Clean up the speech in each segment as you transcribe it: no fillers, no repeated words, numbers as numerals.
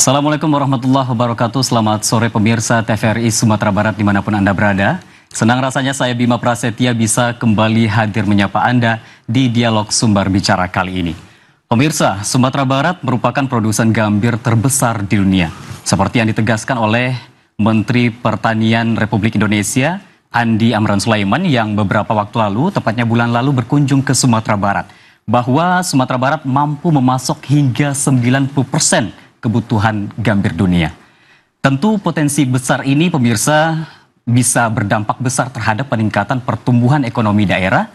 Assalamualaikum warahmatullahi wabarakatuh. Selamat sore pemirsa TVRI Sumatera Barat dimanapun Anda berada. Senang rasanya saya Bima Prasetya bisa kembali hadir menyapa Anda di Dialog Sumber Bicara kali ini. Pemirsa, Sumatera Barat merupakan produsen gambir terbesar di dunia. Seperti yang ditegaskan oleh Menteri Pertanian Republik Indonesia, Andi Amran Sulaiman, yang beberapa waktu lalu, tepatnya bulan lalu berkunjung ke Sumatera Barat. Bahwa Sumatera Barat mampu memasok hingga 90% kebutuhan gambir dunia. Tentu potensi besar ini pemirsa bisa berdampak besar terhadap peningkatan pertumbuhan ekonomi daerah,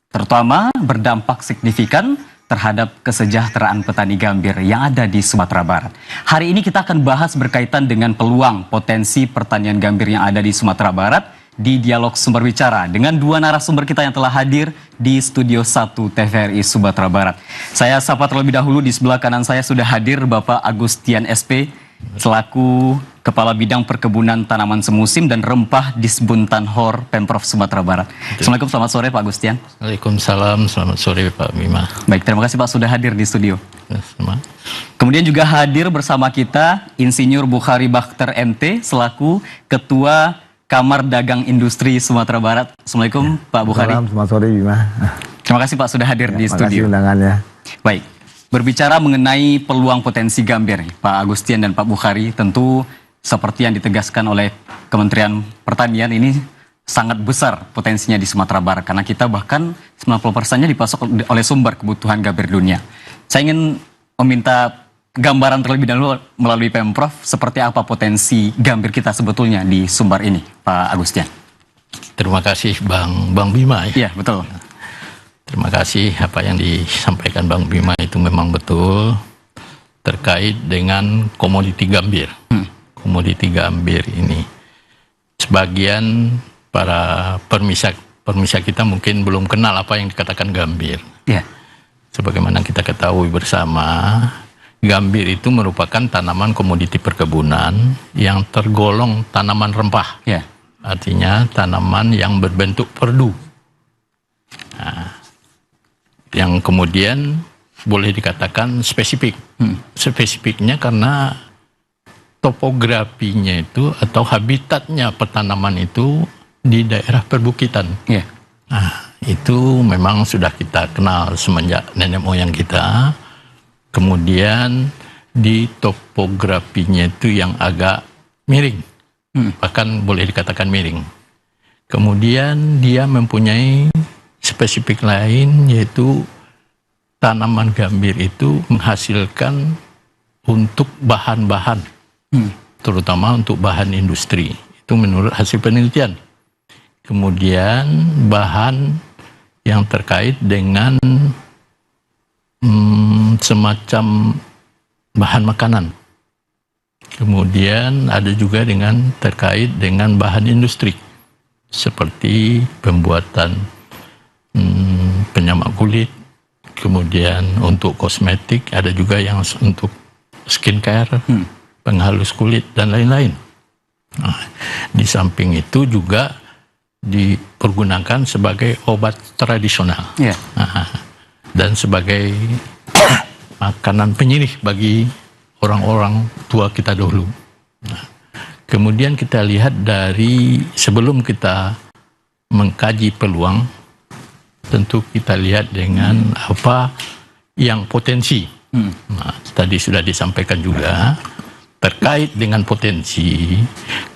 terutama berdampak signifikan terhadap kesejahteraan petani gambir yang ada di Sumatera Barat. Hari ini kita akan bahas berkaitan dengan peluang potensi pertanian gambir yang ada di Sumatera Barat di Dialog Sumber Bicara dengan dua narasumber kita yang telah hadir di Studio 1 TVRI Sumatera Barat. Saya sapa terlebih dahulu, di sebelah kanan saya sudah hadir Bapak Agustian SP selaku Kepala Bidang Perkebunan Tanaman Semusim dan Rempah Disbuntanhor Pemprov Sumatera Barat. Assalamualaikum, selamat sore Pak Agustian. Waalaikumsalam, selamat sore Pak Bima. Baik, terima kasih Pak sudah hadir di studio. Sama. Kemudian juga hadir bersama kita Insinyur Bukhari Bakhter MT selaku Ketua Kamar Dagang Industri Sumatera Barat. Assalamualaikum Pak Bukhari. Selamat sore Bima. Terima kasih Pak sudah hadir di studio. Terima kasih undangannya. Baik, berbicara mengenai peluang potensi gambir, Pak Agustian dan Pak Bukhari, tentu seperti yang ditegaskan oleh Kementerian Pertanian ini sangat besar potensinya di Sumatera Barat karena kita bahkan 90%-nya dipasok oleh sumber kebutuhan gambir dunia. Saya ingin meminta gambaran terlebih dahulu melalui Pemprov seperti apa potensi gambir kita sebetulnya di Sumbar ini, Pak Agustian. Terima kasih Bang Bima ya. Iya, betul. Terima kasih apa yang disampaikan Bang Bima itu memang betul terkait dengan komoditi gambir. Komoditi gambir ini sebagian para permisa kita mungkin belum kenal apa yang dikatakan gambir. Iya. Sebagaimana kita ketahui bersama, gambir itu merupakan tanaman komoditi perkebunan yang tergolong tanaman rempah. Ya. Artinya tanaman yang berbentuk perdu. Nah, yang kemudian boleh dikatakan spesifik. Spesifiknya karena topografinya itu atau habitatnya petanaman itu di daerah perbukitan. Ya. Nah, itu memang sudah kita kenal semenjak nenek moyang kita. Kemudian di topografinya itu yang agak miring, bahkan boleh dikatakan miring. Kemudian dia mempunyai spesifik lain, yaitu tanaman gambir itu menghasilkan untuk bahan-bahan, terutama untuk bahan industri. Itu menurut hasil penelitian. Kemudian bahan yang terkait dengan semacam bahan makanan. Kemudian ada juga dengan terkait dengan bahan industri seperti pembuatan penyamak kulit, kemudian untuk kosmetik, ada juga yang untuk skincare, penghalus kulit dan lain-lain. Nah, di samping itu juga dipergunakan sebagai obat tradisional. Yeah. Dan sebagai makanan penyirih bagi orang-orang tua kita dahulu. Nah, kemudian kita lihat dari sebelum kita mengkaji peluang, tentu kita lihat dengan apa yang potensi. Nah, tadi sudah disampaikan juga terkait dengan potensi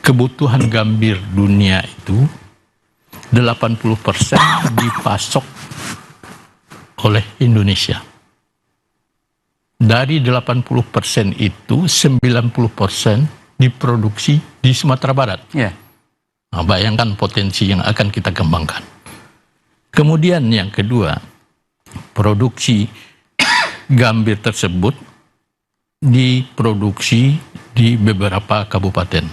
kebutuhan gambir dunia itu 80% dipasok oleh Indonesia. Dari 80% itu 90% diproduksi di Sumatera Barat. Yeah. Nah, bayangkan potensi yang akan kita kembangkan. Kemudian yang kedua, produksi gambir tersebut diproduksi di beberapa kabupaten.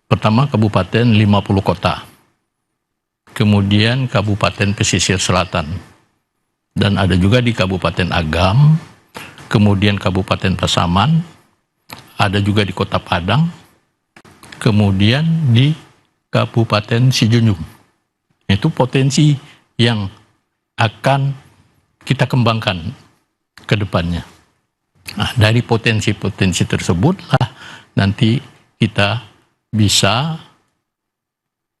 Pertama kabupaten 50 kota. Kemudian kabupaten pesisir selatan. Dan ada juga di Kabupaten Agam, kemudian Kabupaten Pasaman, ada juga di Kota Padang, kemudian di Kabupaten Sijunjung. Itu potensi yang akan kita kembangkan ke depannya. Nah, dari potensi-potensi tersebutlah nanti kita bisa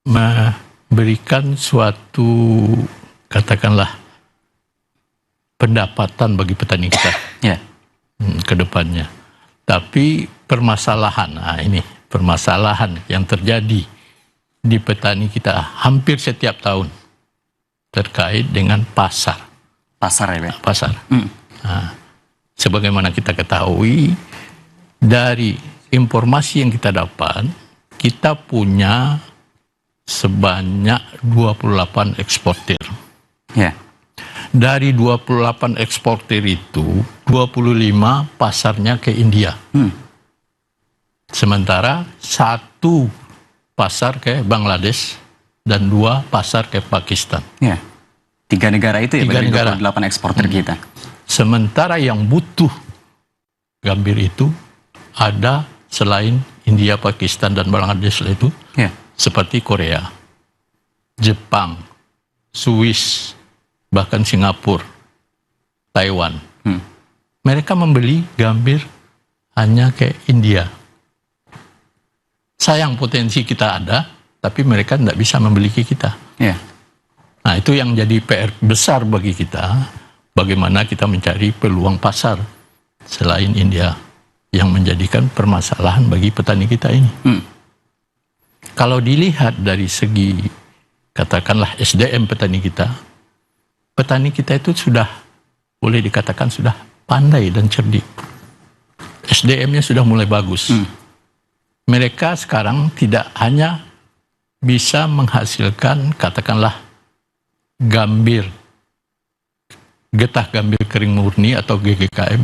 memberikan suatu, katakanlah, pendapatan bagi petani kita ke depannya. Tapi permasalahan, nah ini permasalahan yang terjadi di petani kita hampir setiap tahun terkait dengan pasar. Pasar ya, Pak? Pasar. Nah, sebagaimana kita ketahui dari informasi yang kita dapat, kita punya sebanyak 28 eksportir. Ya. Dari 28 eksportir itu, 25 pasarnya ke India. Sementara 1 pasar ke Bangladesh dan 2 pasar ke Pakistan. Ya. 3 negara itu ya, 3 dari negara. 28 eksportir kita. Sementara yang butuh gambir itu ada selain India, Pakistan, dan Bangladesh itu, Ya. seperti Korea, Jepang, Swiss, bahkan Singapura, Taiwan. Mereka membeli gambir hanya ke India. Sayang potensi kita ada, tapi mereka tidak bisa membeli ke kita. Ya. Nah, itu yang jadi PR besar bagi kita, bagaimana kita mencari peluang pasar selain India, yang menjadikan permasalahan bagi petani kita ini. Kalau dilihat dari segi, katakanlah, SDM petani kita itu sudah boleh dikatakan sudah pandai dan cerdik. SDM-nya sudah mulai bagus. Mereka sekarang tidak hanya bisa menghasilkan, katakanlah, gambir, getah gambir kering murni atau GGKM.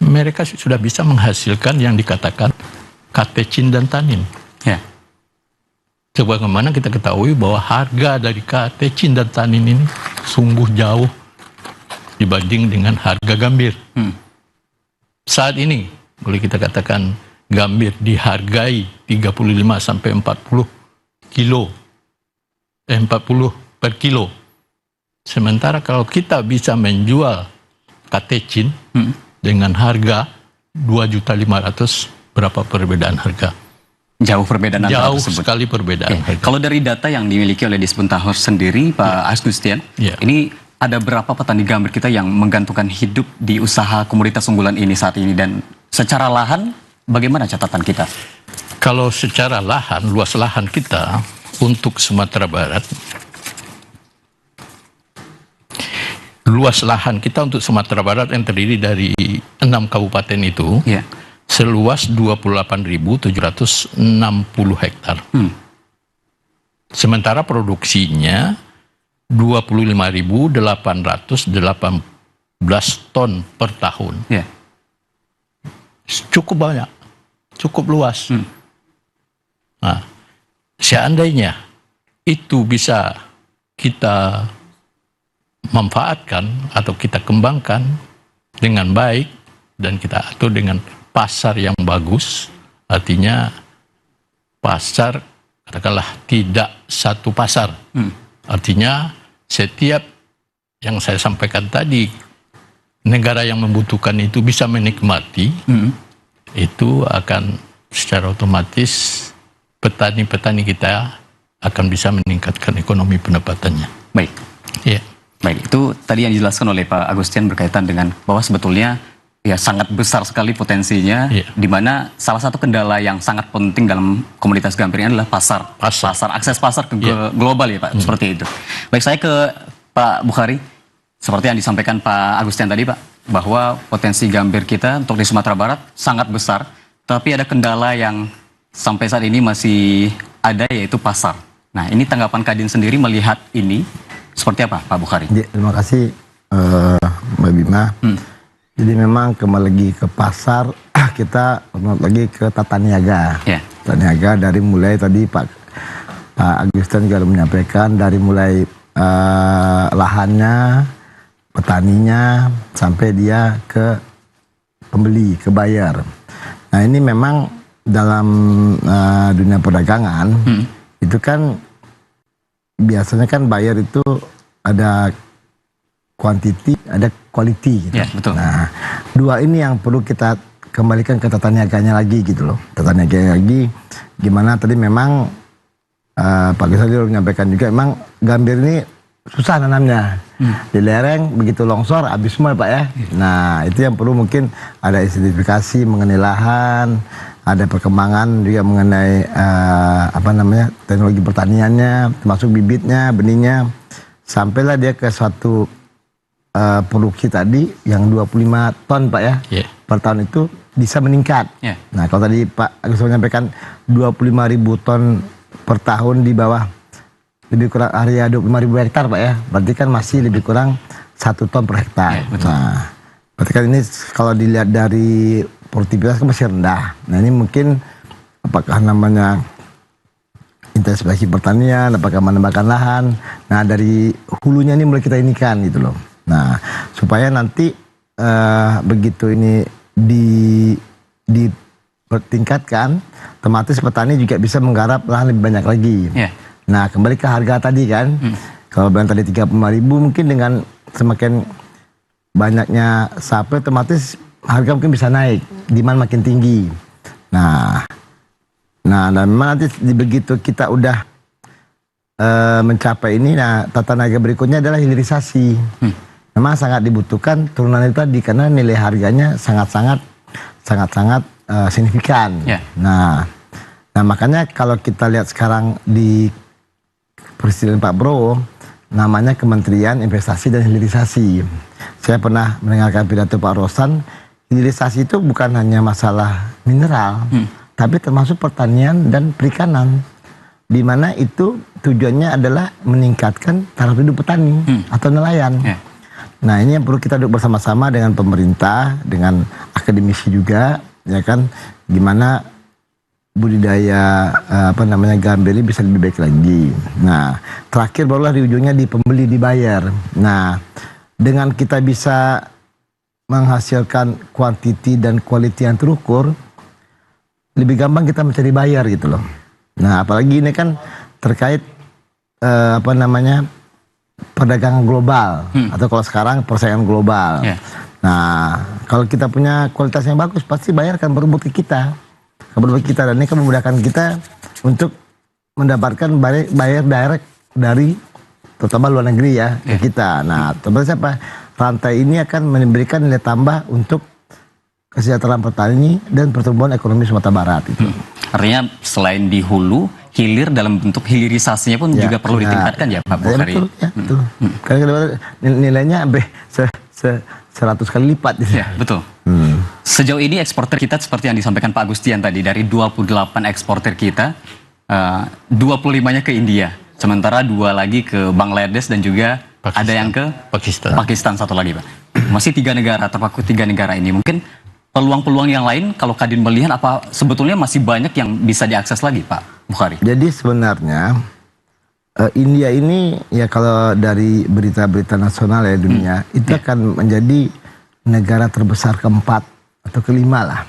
Mereka sudah bisa menghasilkan yang dikatakan katechin dan tanin. Ya. Sebagaimana kita ketahui bahwa harga dari katechin dan tanin ini sungguh jauh dibanding dengan harga gambir. Saat ini boleh kita katakan gambir dihargai 35 sampai 40 per kilo. Sementara kalau kita bisa menjual katechin dengan harga 2.500.000, berapa perbedaan harga? Jauh perbedaan antara Jauh tersebut. sekali perbedaan harga. Kalau dari data yang dimiliki oleh Disbun-Tahor sendiri, Pak Agustian, ini ada berapa petani gambir kita yang menggantungkan hidup di usaha komoditas unggulan ini saat ini, dan secara lahan bagaimana catatan kita? Kalau secara lahan, luas lahan kita untuk Sumatera Barat, luas lahan kita untuk Sumatera Barat yang terdiri dari 6 kabupaten itu, seluas 28.760 hektar. Sementara produksinya 25.818 ton per tahun. Cukup banyak, cukup luas. Nah, seandainya itu bisa kita manfaatkan atau kita kembangkan dengan baik dan kita atur dengan pasar yang bagus, artinya pasar, katakanlah, tidak satu pasar. Artinya setiap yang saya sampaikan tadi, negara yang membutuhkan itu bisa menikmati, itu akan secara otomatis petani-petani kita akan bisa meningkatkan ekonomi pendapatannya. Baik. Ya. Baik, itu tadi yang dijelaskan oleh Pak Agustian berkaitan dengan bahwa sebetulnya ya sangat besar sekali potensinya, di mana salah satu kendala yang sangat penting dalam komunitas gambir ini adalah pasar, akses pasar ke global ya Pak, seperti itu. Baik, saya ke Pak Bukhari, seperti yang disampaikan Pak Agustian tadi Pak, bahwa potensi gambir kita untuk di Sumatera Barat sangat besar, tapi ada kendala yang sampai saat ini masih ada, yaitu pasar. Nah, ini tanggapan Kadin sendiri melihat ini seperti apa, Pak Bukhari? Terima kasih Mbak Bima. Jadi memang kembali lagi ke pasar, kita kembali lagi ke tata niaga. Tata niaga dari mulai tadi Pak Agustian juga menyampaikan, dari mulai lahannya, petaninya, sampai dia ke pembeli, ke buyer. Nah, ini memang dalam dunia perdagangan, itu kan biasanya kan buyer itu ada quantity, ada quality gitu. Ya, betul. Nah, dua ini yang perlu kita kembalikan ke tata niaganya lagi gitu loh. Tata niaganya lagi, gimana tadi memang Pak Gusali menyampaikan juga, memang gambir ini susah nanamnya. Di lereng begitu longsor habis semua Pak ya. Nah, itu yang perlu mungkin ada identifikasi mengenai lahan, ada perkembangan juga mengenai teknologi pertaniannya, termasuk bibitnya, benihnya, sampailah dia ke suatu produksi tadi yang 25 ton Pak ya. Per tahun itu bisa meningkat. Nah, kalau tadi Pak Agus menyampaikan 25.000 ton per tahun di bawah lebih kurang area 25.000 hektar Pak ya. Berarti kan masih lebih kurang 1 ton per hektar. Nah, berarti kan ini kalau dilihat dari produktivitas kan masih rendah. Nah, ini mungkin apakah namanya intensifikasi pertanian, apakah menambahkan lahan. Nah, dari hulunya ini mulai kita inikan gitu loh. Nah, supaya nanti begitu ini dipertingkatkan, otomatis petani juga bisa menggarap lahan lebih banyak lagi. Nah, kembali ke harga tadi kan, kalau bilang tadi 35.000, mungkin dengan semakin banyaknya sapi, otomatis harga mungkin bisa naik, demand makin tinggi. Nah, dan memang nanti begitu kita udah mencapai ini, nah tata niaga berikutnya adalah hilirisasi. Memang sangat dibutuhkan turunan itu tadi karena nilai harganya sangat-sangat signifikan. Nah, makanya kalau kita lihat sekarang di Presiden Pak Prabowo, namanya Kementerian Investasi dan Hilirisasi. Saya pernah mendengarkan pidato Pak Rosan, hilirisasi itu bukan hanya masalah mineral, tapi termasuk pertanian dan perikanan, di mana itu tujuannya adalah meningkatkan taraf hidup petani atau nelayan. Nah, ini yang perlu kita duduk bersama-sama dengan pemerintah, dengan akademisi juga, ya kan, gimana budidaya gambir ini bisa lebih baik lagi. Nah, terakhir barulah di ujungnya di pembeli dibayar. Nah, dengan kita bisa menghasilkan kuantiti dan quality yang terukur, lebih gampang kita mencari bayar gitu loh. Nah, apalagi ini kan terkait perdagangan global, atau kalau sekarang persaingan global. Nah, kalau kita punya kualitas yang bagus, pasti bayar akan berebut ke kita. Dan ini akan memudahkan kita untuk mendapatkan bayar direct dari terutama luar negeri ya ke kita. Nah, terus apa? Rantai ini akan memberikan nilai tambah untuk kesejahteraan petani dan pertumbuhan ekonomi Sumatera Barat itu. Artinya selain di hulu, hilir dalam bentuk hilirisasinya pun juga perlu ditingkatkan ya Pak Bukhari. Betul, ya, betul. Karena nilainya sampai 100 kali lipat. Ya, betul. Sejauh ini eksportir kita seperti yang disampaikan Pak Agustian tadi, dari 28 eksportir kita, 25-nya ke India. Sementara 2 lagi ke Bangladesh dan juga Pakistan. Ada yang ke Pakistan 1 lagi Pak. Masih 3 negara, terpaku 3 negara ini. Mungkin peluang-peluang yang lain kalau Kadin melihat apa sebetulnya masih banyak yang bisa diakses lagi Pak Bukhari? Jadi sebenarnya India ini ya kalau dari berita-berita nasional ya dunia itu akan menjadi negara terbesar keempat atau kelima lah.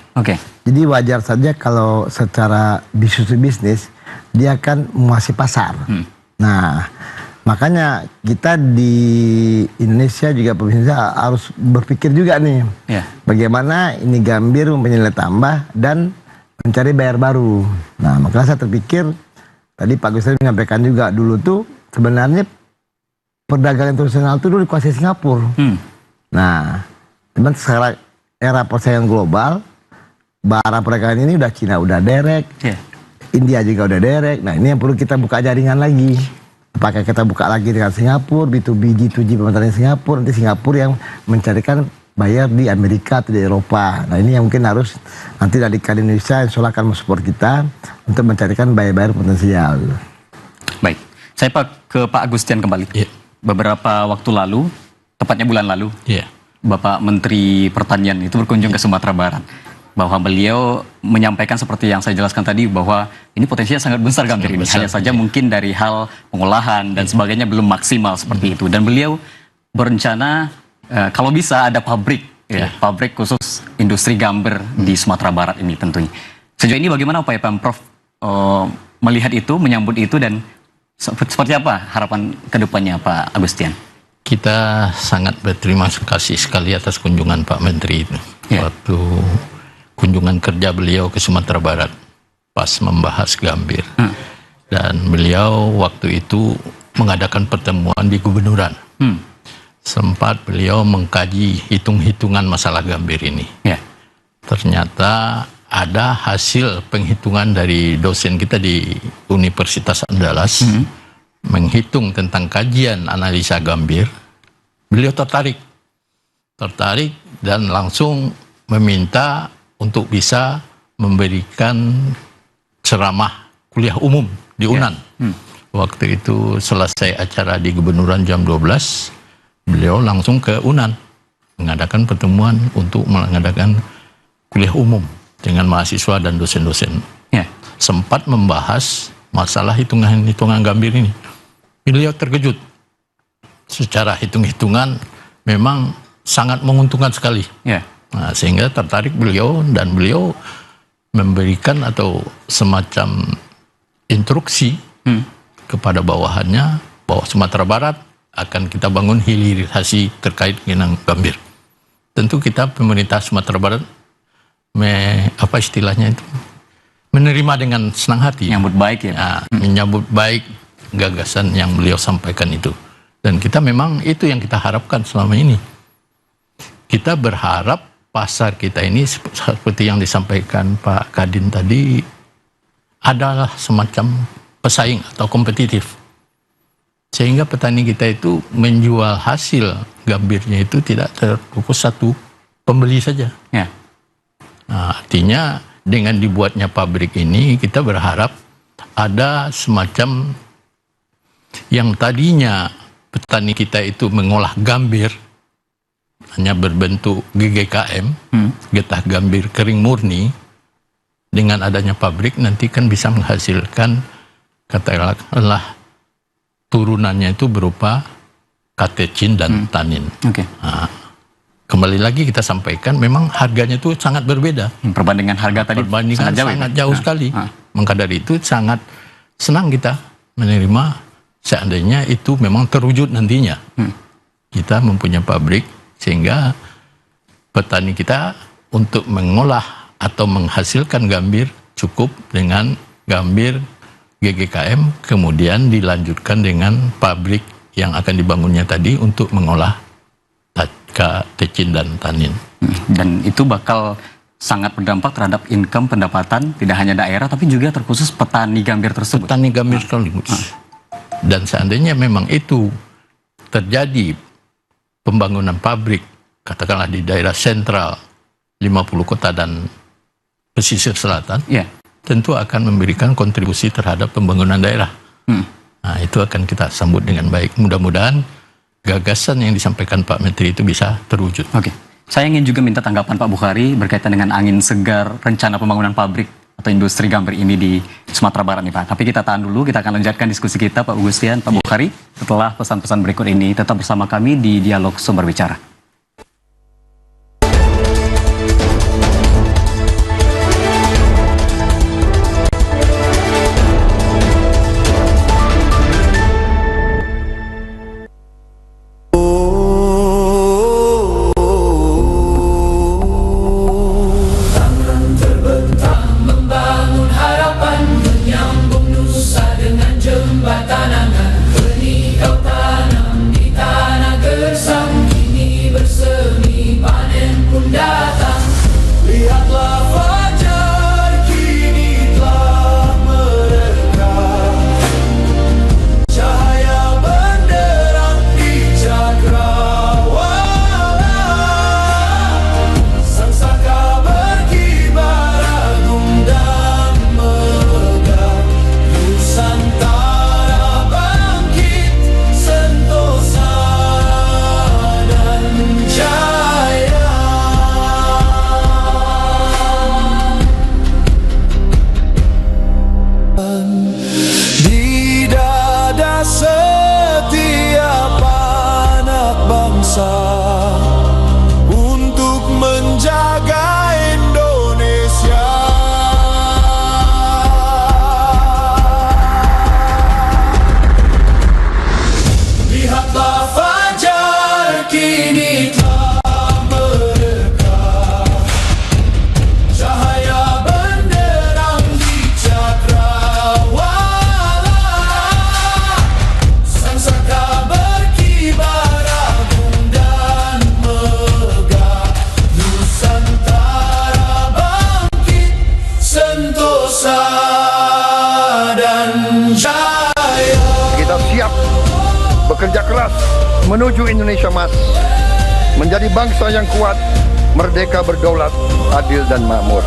Jadi wajar saja kalau secara bisnis dia akan menguasai pasar. Nah, makanya kita di Indonesia juga pemirsa harus berpikir juga nih, bagaimana ini gambir mempunyai nilai tambah dan mencari bayar baru. Nah, makanya saya terpikir tadi Pak Gusali menyampaikan juga dulu tuh sebenarnya perdagangan internasional itu dulu dikuasai Singapura. Nah, teman sekarang era persaingan global, barang perdagangan ini udah Cina udah derek, India juga udah derek. Nah, ini yang perlu kita buka jaringan lagi. Apakah kita buka lagi dengan Singapura, B2B, G2G pemasaran Singapura, nanti Singapura yang mencarikan bayar di Amerika atau di Eropa. Nah, ini yang mungkin harus nanti dari Kadin Indonesia insya Allah akan mensupport kita untuk mencarikan bayar-bayar potensial. Baik, saya ke Pak Agustian kembali. Beberapa waktu lalu, tepatnya bulan lalu, Bapak Menteri Pertanian itu berkunjung ke Sumatera Barat. Bahwa beliau menyampaikan seperti yang saya jelaskan tadi, bahwa ini potensinya sangat besar gambir ini. Hanya saja mungkin dari hal pengolahan dan sebagainya belum maksimal seperti itu. Dan beliau berencana kalau bisa ada pabrik, pabrik khusus industri gambir di Sumatera Barat ini tentunya. Sejauh ini bagaimana upaya Pemprov melihat itu, menyambut itu, dan seperti apa harapan kedepannya Pak Agustian? Kita sangat berterima kasih sekali atas kunjungan Pak Menteri itu. Waktu kunjungan kerja beliau ke Sumatera Barat pas membahas Gambir. Dan beliau waktu itu mengadakan pertemuan di gubernuran. Sempat beliau mengkaji hitung-hitungan masalah Gambir ini. Ternyata ada hasil penghitungan dari dosen kita di Universitas Andalas menghitung tentang kajian analisa Gambir. Beliau tertarik dan langsung meminta untuk bisa memberikan ceramah kuliah umum di UNAN. Waktu itu selesai acara di gubernuran jam 12, beliau langsung ke UNAN mengadakan pertemuan untuk mengadakan kuliah umum dengan mahasiswa dan dosen-dosen. Sempat membahas masalah hitungan-hitungan Gambir ini. Beliau terkejut. Secara hitung-hitungan memang sangat menguntungkan sekali. Nah, sehingga tertarik beliau dan beliau memberikan atau semacam instruksi kepada bawahannya bahwa Sumatera Barat akan kita bangun hilirisasi terkait dengan Gambir. Tentu kita pemerintah Sumatera Barat apa istilahnya itu, menerima dengan senang hati. Menyambut baik ya. Nah, menyambut baik gagasan yang beliau sampaikan itu. Dan kita memang itu yang kita harapkan selama ini. Kita berharap pasar kita ini seperti yang disampaikan Pak Kadin tadi adalah semacam pesaing atau kompetitif. Sehingga petani kita itu menjual hasil Gambirnya itu tidak terfokus satu pembeli saja. Nah, artinya dengan dibuatnya pabrik ini kita berharap ada semacam yang tadinya petani kita itu mengolah Gambir hanya berbentuk GGKM, getah Gambir kering murni, dengan adanya pabrik nanti kan bisa menghasilkan katakanlah turunannya itu berupa katechin dan tanin. Nah, kembali lagi kita sampaikan memang harganya itu sangat berbeda. Perbandingan harga tadi sangat jauh sekali. Maka dari itu sangat senang kita menerima seandainya itu memang terwujud nantinya. Kita mempunyai pabrik sehingga petani kita untuk mengolah atau menghasilkan Gambir cukup dengan Gambir GGKM, kemudian dilanjutkan dengan pabrik yang akan dibangunnya tadi untuk mengolah katechin dan tanin. Dan itu bakal sangat berdampak terhadap income pendapatan tidak hanya daerah tapi juga terkhusus petani Gambir tersebut. Petani Gambir tersebut. Dan seandainya memang itu terjadi pembangunan pabrik, katakanlah di daerah sentral 50 kota dan pesisir selatan, tentu akan memberikan kontribusi terhadap pembangunan daerah. Nah, itu akan kita sambut dengan baik. Mudah-mudahan gagasan yang disampaikan Pak Menteri itu bisa terwujud. Saya ingin juga minta tanggapan Pak Bukhari berkaitan dengan angin segar rencana pembangunan pabrik atau industri Gambir ini di Sumatera Barat nih Pak. Tapi kita tahan dulu, kita akan lanjutkan diskusi kita Pak Gustian, Pak Bukhari setelah pesan-pesan berikut ini. Tetap bersama kami di Dialog Sumber Bicara. Lihatlah fajar kini telah merekah, cahaya benderang di cakrawala, sang saka berkibar agung dan megah, Nusantara bangkit sentosa dan jaya. Kita siap bekerja keras menuju Indonesia Emas, menjadi bangsa yang kuat, merdeka, berdaulat, adil dan makmur.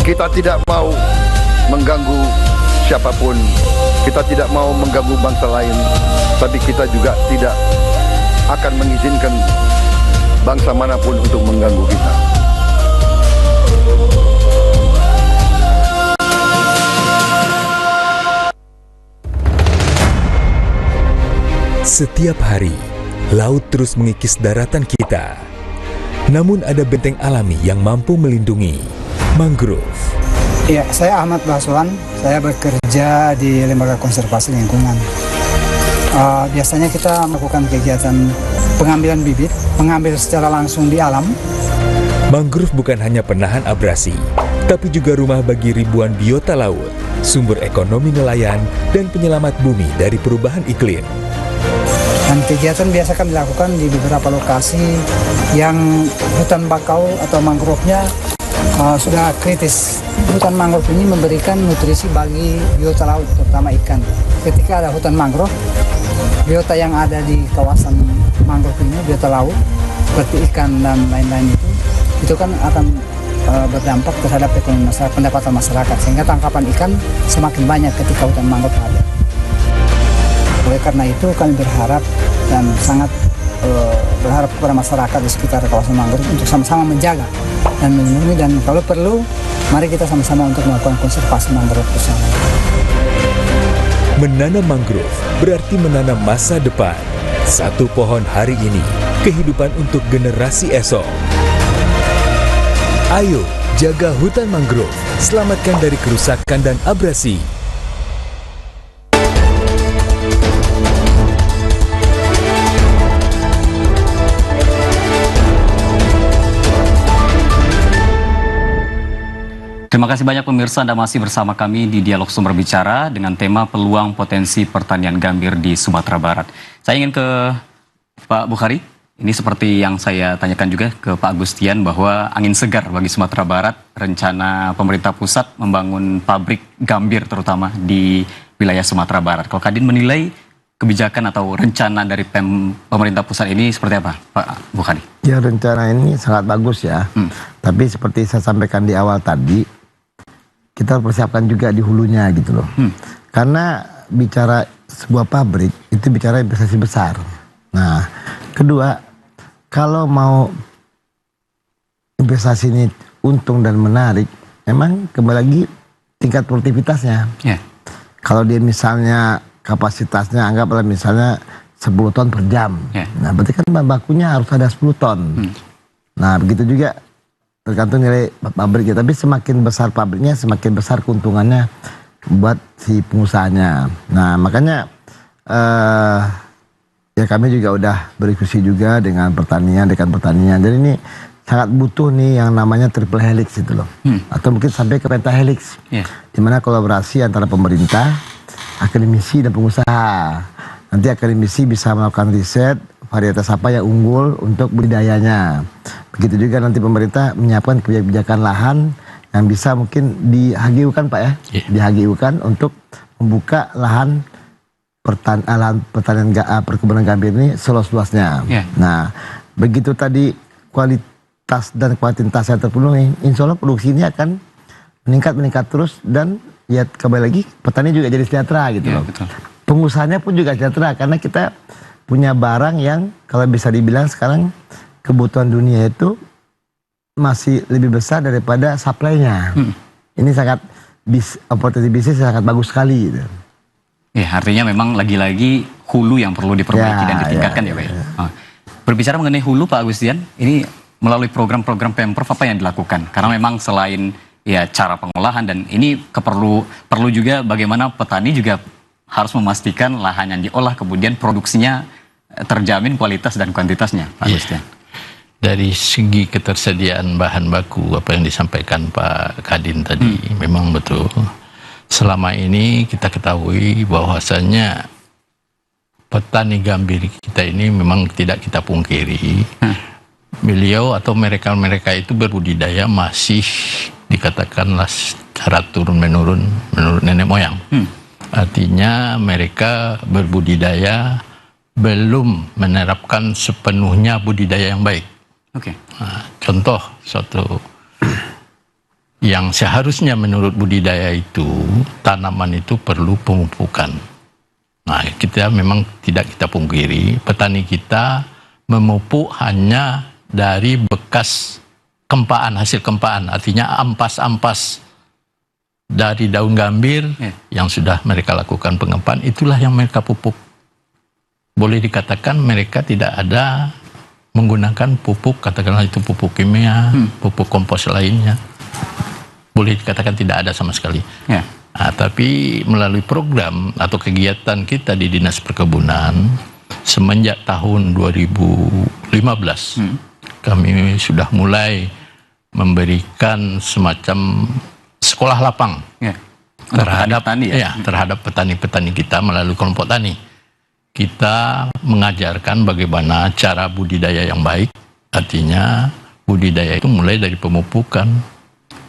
Kita tidak mau mengganggu siapapun, kita tidak mau mengganggu bangsa lain, tapi kita juga tidak akan mengizinkan bangsa manapun untuk mengganggu kita. Setiap hari, laut terus mengikis daratan kita. Namun ada benteng alami yang mampu melindungi, mangrove. Ya, saya Ahmad Baswan, saya bekerja di Lembaga Konservasi Lingkungan. Biasanya kita melakukan kegiatan pengambilan bibit, mengambil secara langsung di alam. Mangrove bukan hanya penahan abrasi, tapi juga rumah bagi ribuan biota laut, sumber ekonomi nelayan, dan penyelamat bumi dari perubahan iklim. Dan kegiatan biasa kami lakukan di beberapa lokasi yang hutan bakau atau mangrove-nya sudah kritis. Hutan mangrove ini memberikan nutrisi bagi biota laut, terutama ikan. Ketika ada hutan mangrove, biota yang ada di kawasan mangrove ini, biota laut, seperti ikan dan lain-lain itu kan akan berdampak terhadap ekonomi masyarakat, pendapatan masyarakat, sehingga tangkapan ikan semakin banyak ketika hutan mangrove ada. Oleh karena itu kami berharap dan sangat berharap kepada masyarakat di sekitar kawasan mangrove untuk sama-sama menjaga dan melindungi, dan kalau perlu mari kita sama-sama untuk melakukan konservasi mangrove bersama. Menanam mangrove berarti menanam masa depan. Satu pohon hari ini, kehidupan untuk generasi esok. Ayo jaga hutan mangrove, selamatkan dari kerusakan dan abrasi. Terima kasih banyak pemirsa, Anda masih bersama kami di Dialog Sumber Bicara dengan tema peluang potensi pertanian gambir di Sumatera Barat. Saya ingin ke Pak Bukhari. Ini seperti yang saya tanyakan juga ke Pak Agustian bahwa angin segar bagi Sumatera Barat, rencana pemerintah pusat membangun pabrik gambir terutama di wilayah Sumatera Barat. Kalau Kadin menilai kebijakan atau rencana dari pemerintah pusat ini seperti apa, Pak Bukhari? Ya, rencana ini sangat bagus ya. Tapi seperti saya sampaikan di awal tadi, kita persiapkan juga di hulunya gitu loh. Karena bicara sebuah pabrik itu bicara investasi besar. Nah, kedua, kalau mau investasi ini untung dan menarik, memang kembali lagi tingkat produktivitasnya. Kalau dia misalnya kapasitasnya anggaplah misalnya 10 ton per jam. Nah, berarti kan bahan bakunya harus ada 10 ton. Nah, begitu juga tergantung nilai pabriknya, tapi semakin besar pabriknya semakin besar keuntungannya buat si pengusahanya. Nah, makanya ya kami juga udah berdiskusi juga dengan pertanian, jadi ini sangat butuh nih yang namanya triple helix itu loh, atau mungkin sampai ke pentahelix, di mana kolaborasi antara pemerintah, akademisi dan pengusaha. Nanti akademisi bisa melakukan riset varietas apa yang unggul untuk budidayanya. Begitu juga nanti pemerintah menyiapkan kebijakan lahan yang bisa mungkin di HGU kan Pak ya, di HGU kan untuk membuka lahan pertanian perkebunan gambir ini seluas-luasnya. Nah, begitu tadi kualitas dan kuantitasnya terpenuhi, insya Allah produksi ini akan meningkat terus, dan ya kembali lagi petani juga jadi sejahtera gitu loh. Betul. Pengusahanya pun juga sejahtera karena kita punya barang yang kalau bisa dibilang sekarang kebutuhan dunia itu masih lebih besar daripada supply-nya. Ini sangat opportunity bisnis sangat bagus sekali gitu. Ya, artinya memang lagi-lagi hulu yang perlu diperbaiki dan ditingkatkan ya Pak. Berbicara mengenai hulu Pak Agustian, ini melalui program-program Pemprov apa yang dilakukan? Karena memang selain ya cara pengolahan dan ini perlu juga bagaimana petani juga harus memastikan lahan yang diolah kemudian produksinya terjamin kualitas dan kuantitasnya, Pak Agustian? Dari segi ketersediaan bahan baku, apa yang disampaikan Pak Kadin tadi, memang betul. Selama ini kita ketahui bahwasannya petani gambir kita ini memang tidak kita pungkiri. Beliau atau mereka itu berbudidaya masih dikatakanlah secara turun-menurun menurut nenek moyang. Artinya mereka berbudidaya belum menerapkan sepenuhnya budidaya yang baik. Nah, contoh suatu yang seharusnya menurut budidaya itu tanaman itu perlu pemupukan. Nah, kita memang tidak kita pungkiri petani kita memupuk hanya dari bekas kempaan, hasil kempaan, artinya ampas-ampas dari daun gambir yang sudah mereka lakukan pengempaan, itulah yang mereka pupuk. Boleh dikatakan mereka tidak ada menggunakan pupuk, katakanlah itu pupuk kimia, pupuk kompos lainnya. Boleh dikatakan tidak ada sama sekali. Nah, tapi melalui program atau kegiatan kita di Dinas Perkebunan, semenjak tahun 2015, kami sudah mulai memberikan semacam sekolah lapang terhadap terhadap petani-petani kita melalui kelompok tani. Kita mengajarkan bagaimana cara budidaya yang baik, artinya budidaya itu mulai dari pemupukan,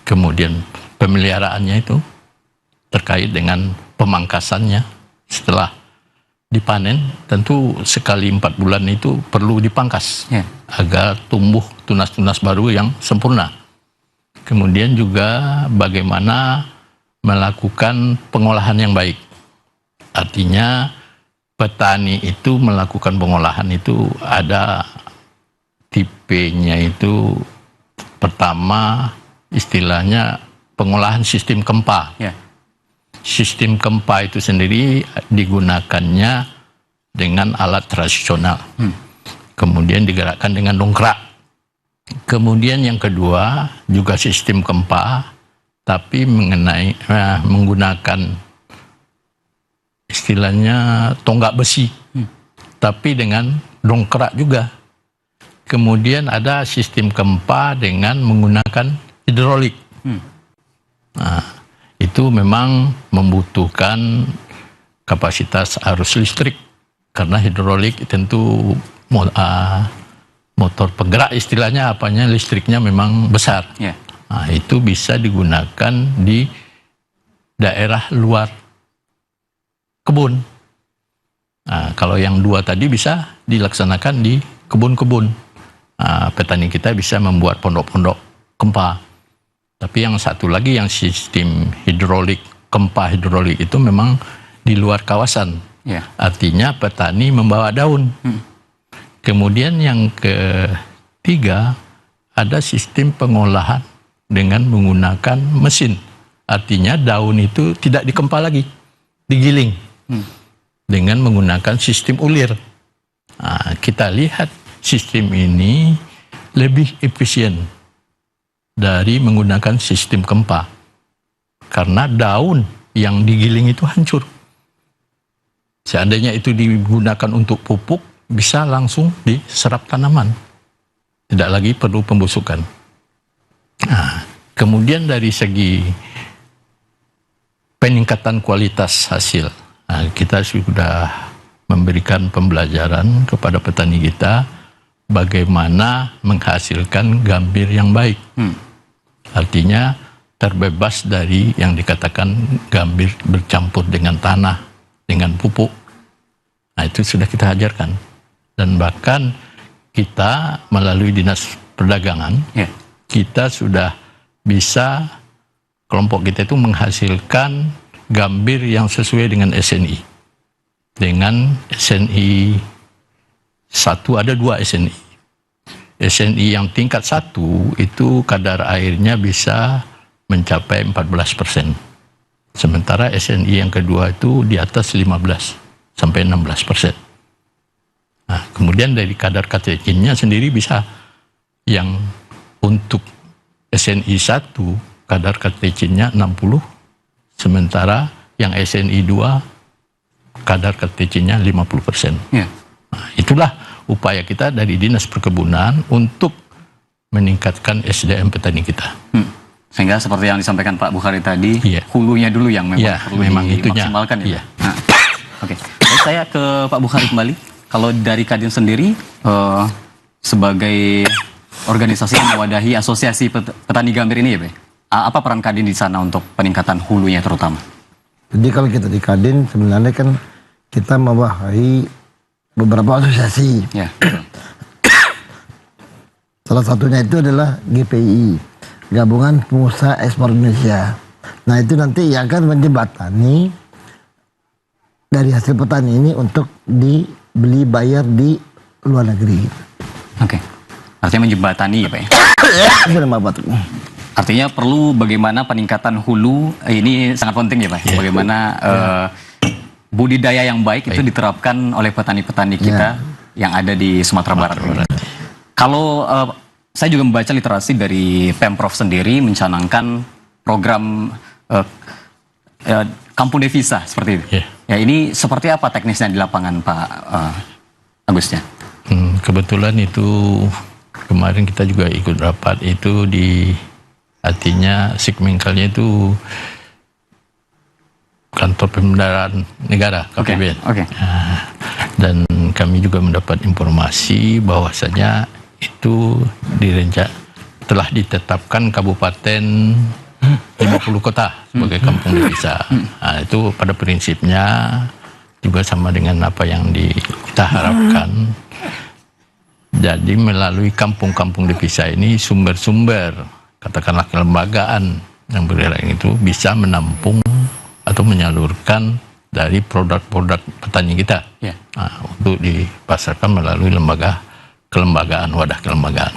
kemudian pemeliharaannya itu terkait dengan pemangkasannya. Setelah dipanen, tentu sekali 4 bulan itu perlu dipangkas agar tumbuh tunas-tunas baru yang sempurna. Kemudian juga bagaimana melakukan pengolahan yang baik. Artinya petani itu melakukan pengolahan itu ada tipenya itu, pertama istilahnya pengolahan sistem kempa. Sistem kempa itu sendiri digunakannya dengan alat tradisional. Kemudian digerakkan dengan dongkrak. Kemudian yang kedua juga sistem kempa, tapi menggunakan istilahnya tonggak besi, tapi dengan dongkrak juga. Kemudian ada sistem kempa dengan menggunakan hidrolik. Nah, itu memang membutuhkan kapasitas arus listrik, karena hidrolik tentu motor penggerak istilahnya, apanya listriknya memang besar. Nah, itu bisa digunakan di daerah luar kebun. Nah, kalau yang dua tadi bisa dilaksanakan di kebun-kebun. Nah, petani kita bisa membuat pondok-pondok kempa. Tapi yang satu lagi yang sistem hidrolik, kempa hidrolik itu memang di luar kawasan. Artinya petani membawa daun. Kemudian yang ketiga ada sistem pengolahan dengan menggunakan mesin. Artinya daun itu tidak dikempa lagi, digiling dengan menggunakan sistem ulir. Nah, kita lihat sistem ini lebih efisien dari menggunakan sistem kempa, karena daun yang digiling itu hancur. Seandainya itu digunakan untuk pupuk, bisa langsung diserap tanaman, tidak lagi perlu pembusukan. Nah, kemudian dari segi peningkatan kualitas hasil, nah, kita sudah memberikan pembelajaran kepada petani kita bagaimana menghasilkan gambir yang baik. Artinya terbebas dari yang dikatakan gambir bercampur dengan tanah, dengan pupuk. Nah, itu sudah kita ajarkan. Dan bahkan kita melalui Dinas Perdagangan, kita sudah bisa, kelompok kita itu menghasilkan gambir yang sesuai dengan SNI. Dengan SNI 1, ada 2 SNI. SNI yang tingkat 1 itu kadar airnya bisa mencapai 14%. Sementara SNI yang kedua itu di atas 15 sampai 16%. Nah, kemudian dari kadar katekinnya sendiri bisa, yang untuk SNI 1 kadar katekinnya 60, sementara yang SNI 2 kadar katekinnya 50%. Nah, itu itulah upaya kita dari Dinas Perkebunan untuk meningkatkan SDM petani kita. Sehingga seperti yang disampaikan Pak Bukhari tadi, Iya. hulunya dulu yang memang Iya, perlu memang itunya. dimaksimalkan ya. Iya. Nah, oke. Baik, saya ke Pak Bukhari kembali. Kalau dari Kadin sendiri sebagai organisasi yang mewadahi asosiasi petani gambir ini ya, Pak, apa peran Kadin di sana untuk peningkatan hulunya terutama? Jadi kalau kita di Kadin sebenarnya kan kita membawahi beberapa asosiasi. Ya. Salah satunya itu adalah GPI, Gabungan Pengusaha Ekspor Indonesia. Nah itu nanti yang akan menjembatani dari hasil petani ini untuk dibeli bayar di luar negeri. Oke. Artinya menjembatani ya, Pak ya? Artinya perlu bagaimana peningkatan hulu ini sangat penting ya, Pak. Yeah. Bagaimana budidaya yang baik itu diterapkan oleh petani-petani kita yang ada di Sumatera Barat. Kalau saya juga membaca literasi dari Pemprov sendiri mencanangkan program kampung devisa seperti itu. Yeah. Ya, ini seperti apa teknisnya di lapangan, Pak Agusnya? Kebetulan itu kemarin kita juga ikut rapat itu artinya segmentalnya itu kantor pemeliharaan negara KPBN. Oke. Dan kami juga mendapat informasi bahwasanya itu telah ditetapkan kabupaten 50 kota sebagai kampung devisa. Nah, itu pada prinsipnya juga sama dengan apa yang kita harapkan. Jadi melalui kampung-kampung devisa ini sumber-sumber katakanlah kelembagaan yang bergerak itu bisa menampung atau menyalurkan dari produk-produk petani kita. Yeah. Nah, untuk dipasarkan melalui kelembagaan, wadah kelembagaan.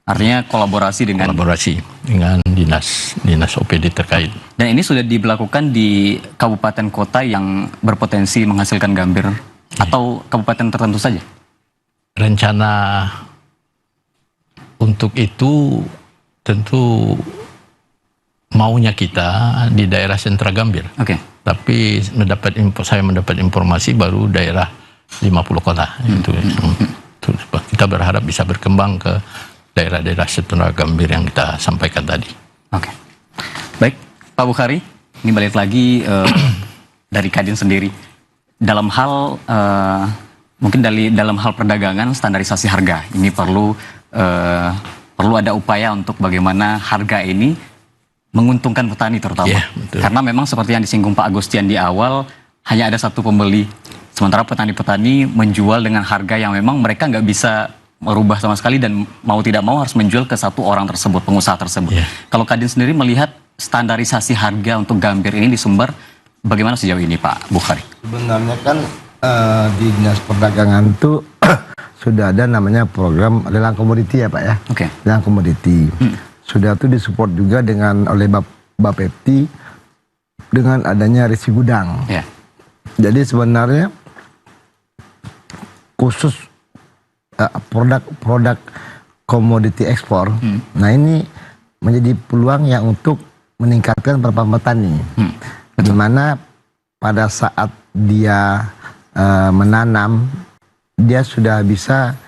Artinya kolaborasi dengan dinas OPD terkait. Dan ini sudah diberlakukan di kabupaten kota yang berpotensi menghasilkan gambir atau kabupaten tertentu saja? Rencana untuk itu tentu maunya kita di daerah sentra gambir. Oke. Tapi saya mendapat informasi baru daerah 50 kota. Itu kita berharap bisa berkembang ke daerah-daerah sentra gambir yang kita sampaikan tadi. Oke. Baik, Pak Bukhari, ini balik lagi dari Kadin sendiri. Dalam hal mungkin dalam hal perdagangan standarisasi harga ini perlu ada upaya untuk bagaimana harga ini menguntungkan petani terutama. Yeah, betul. Karena memang seperti yang disinggung Pak Agustian di awal, hanya ada satu pembeli. Sementara petani-petani menjual dengan harga yang memang mereka nggak bisa merubah sama sekali dan mau tidak mau harus menjual ke satu orang tersebut, pengusaha tersebut. Yeah. Kalau Kadin sendiri melihat standarisasi harga untuk gambir ini di Sumber, bagaimana sejauh ini Pak Bukhari? Sebenarnya kan di Dinas Perdagangan itu sudah ada namanya program lelang komoditi ya Pak ya. Oke. Lelang komoditi. Sudah itu disupport juga oleh Bapepti dengan adanya resi gudang. Ya. Jadi sebenarnya khusus produk komoditi ekspor. Nah ini menjadi peluang yang untuk meningkatkan performa petani. Di mana pada saat dia menanam, dia sudah bisa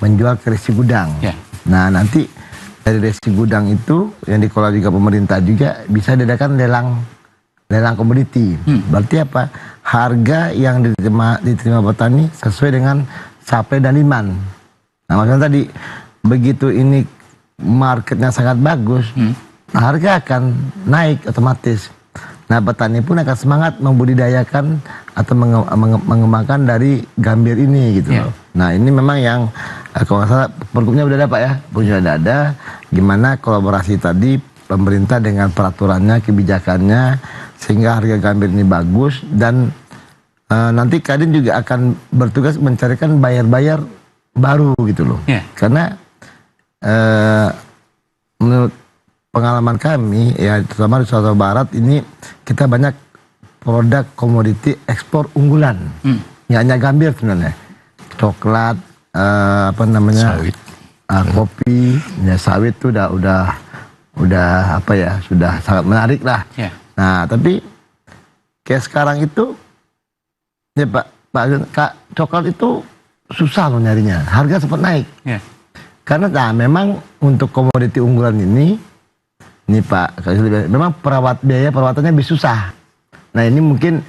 menjual ke resi gudang. Ya. Nah nanti dari resi gudang itu yang dikelola juga pemerintah juga bisa diadakan lelang komoditi. Berarti apa? Harga yang diterima petani sesuai dengan supply dan demand. Nah makanya tadi begitu ini marketnya sangat bagus, harga akan naik otomatis. Nah petani pun akan semangat membudidayakan atau mengembangkan dari gambir ini gitu loh. Nah ini memang yang kalau nggak salah pergubnya udah ada Pak ya, punya ada. Gimana kolaborasi tadi pemerintah dengan peraturannya, kebijakannya sehingga harga gambir ini bagus dan nanti Kadin juga akan bertugas mencarikan bayar-bayar baru gitu loh. Yeah. Karena menurut pengalaman kami ya terutama di Sumatera Barat ini kita banyak produk komoditi ekspor unggulan. Nggak hanya gambir sebenarnya. Coklat, Sawit. Kopi, ya sawit tuh udah apa ya, sudah sangat menarik lah. Yeah. Nah, tapi kayak sekarang itu ya Pak Kak, coklat itu susah loh nyarinya. Harga sempat naik. Ya. Karena memang untuk komoditi unggulan ini Pak, memang biaya perawatannya lebih susah. Nah ini mungkin